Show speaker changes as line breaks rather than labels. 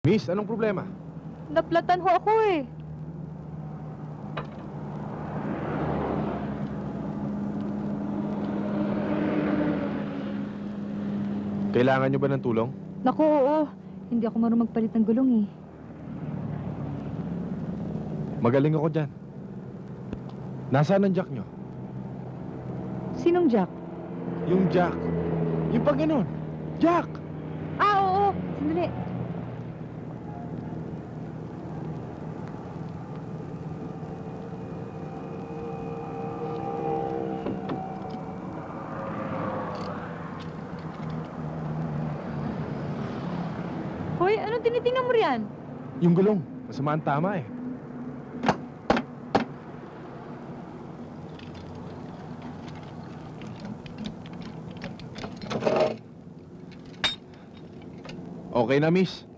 Miss, anong problema?
Naplatan ho ako eh.
Kailangan nyo ba ng tulong?
Naku, oo. Hindi ako marunong magpalit ng gulong eh.
Magaling ako dyan. Nasaan ang jack nyo?
Sinong Jack?
Yung jack. Yung pag ganun. Jack!
Ah, oo. Sandali. Hoy, anong tinitingnan mo riyan?
Yung gulong. Masama ang tama eh. Okay na, miss.